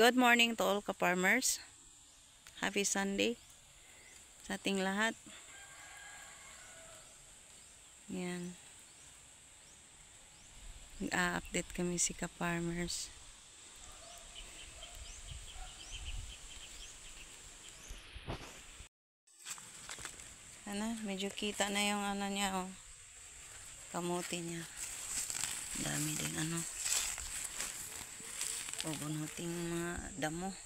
Good morning to all ka-farmers. Happy Sunday sa ating lahat. Yan. Nag-a-update kami si ka-farmers. Medyo kita na yung niya, oh. Kamuti niya. Dami din pupunuting mga damo.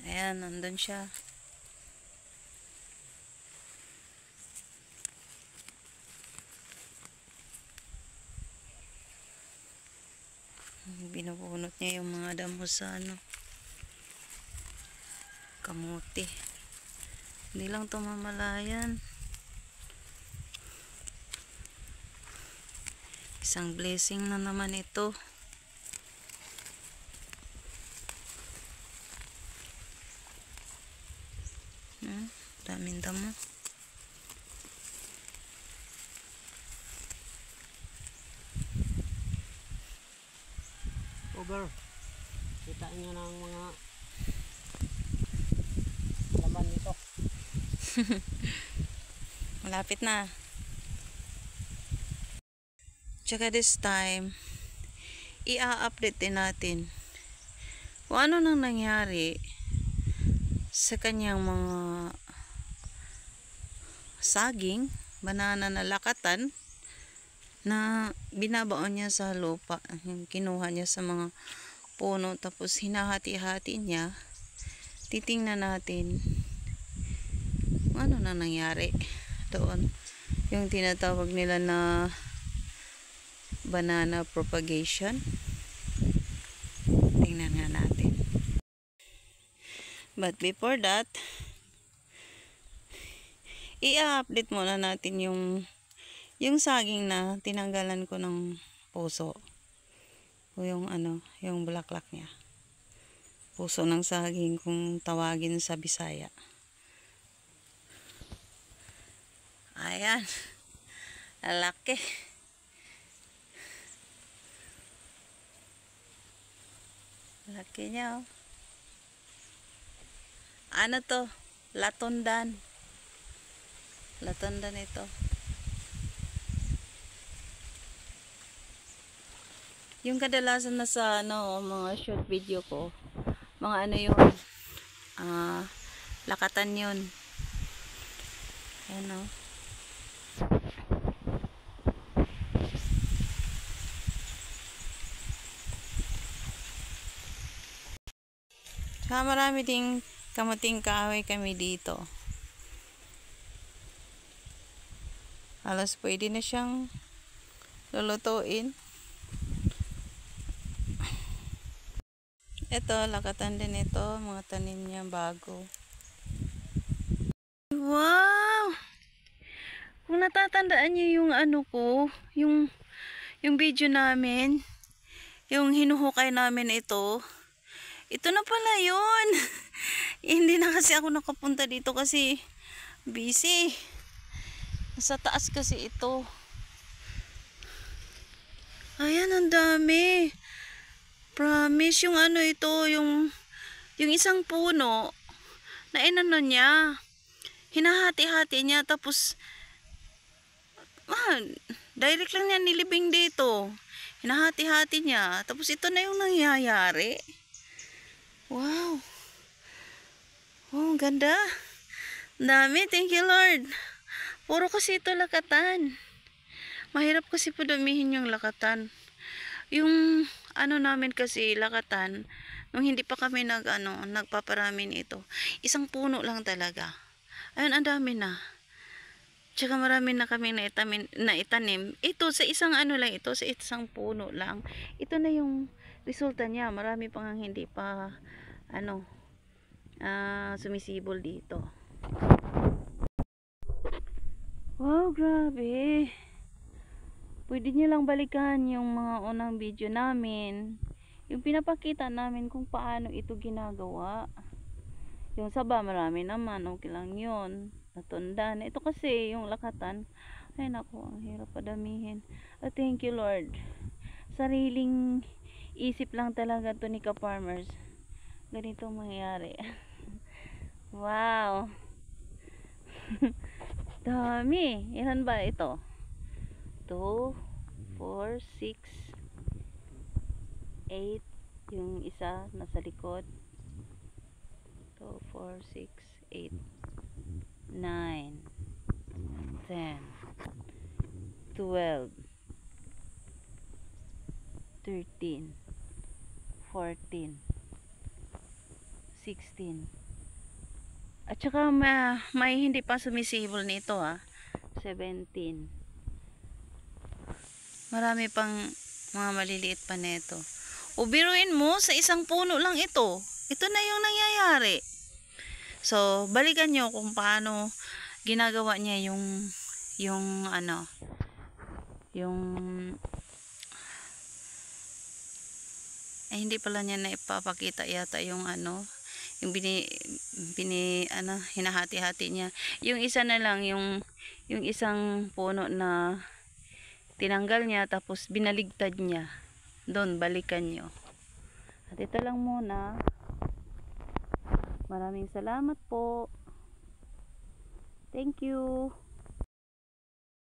Ayan, nandun siya. Binubunot niya yung mga damo sa kamuti. Hindi lang ito mamalayan. Isang blessing na naman ito. Daming damo. Over. Kita niyo ng mga laman nito. Malapit na. Tsaka this time, i-update din natin kung ano nang nangyari sa kanyang mga saging, banana na lakatan na binabaon niya sa lupa. Yung kinuha niya sa mga puno tapos hinahati-hati niya. Titingnan natin kung ano nang nangyari doon. Yung tinatawag nila na banana propagation. Tingnan nga natin. But before that, i-update muna natin yung saging na tinanggalan ko ng puso. O yung yung bulaklak niya. Puso ng saging kung tawagin sa Bisaya. Ayan. Lalaki. Laki niya, oh. Ano to? Latundan. Latundan ito. Yung kadalasan na sa mga short video ko, mga yun, lakatan yun. Ayan, oh. Saka marami ding kamuting kahoy kami dito. Halos pwede na siyang lulutuin. Ito, lakatan din ito. Mga tanim niya bago. Wow! Kung natatandaan niyo yung ko, yung video namin, yung hinuhukay namin ito na pala yun. Hindi na kasi ako nakapunta dito kasi busy. Nasa taas kasi ito. Ayan, ang dami. Promise, yung ito, yung isang puno na niya. Hinahati-hati niya tapos direct lang niya nilibing dito. Hinahati-hati niya. Tapos ito na yung nangyayari. Wow. Oh, ganda. Dami. Thank you, Lord. Puro kasi ito lakatan. Mahirap kasi padumihin yung lakatan. Yung namin kasi lakatan, nung hindi pa kami nagpaparami nito. Isang puno lang talaga. Ayun, ang dami na. Tsaka marami na kami naitanim. Ito sa isang lang ito, sa isang puno lang. Ito na yung resulta niya. Marami pang hindi pa sumisibol dito. Wow, grabe. Pwede nyo lang balikan yung mga unang video namin. Yung pinapakita namin kung paano ito ginagawa. Yung saba, marami naman. Okay lang yun. Natundan. Ito kasi, yung lakatan. Ay, naku, ang hirap padamihin. Oh, thank you, Lord. Sariling isip lang talaga to ni ka-farmers. Ganito mangyayari. Wow. Dami. Ilan ba ito? 2, 4, 6, 8. Yung isa nasa likod. 2, 4, 6, 8, 9, 10, 12, 13, 14, 16. At saka may hindi pa sumisibol nito 17. Marami pang mga maliliit pa nito. O biruin mo, sa isang puno lang ito. Ito na yung nangyayari. So, balikan nyo kung paano ginagawa niya yung ano, yung hindi pala niya na ipapakita yata yung ano, yung hinahati-hati niya. Yung isa na lang, yung isang puno na tinanggal niya tapos binaligtad niya. Doon, balikan nyo. At ito lang muna. Maraming salamat po. Thank you.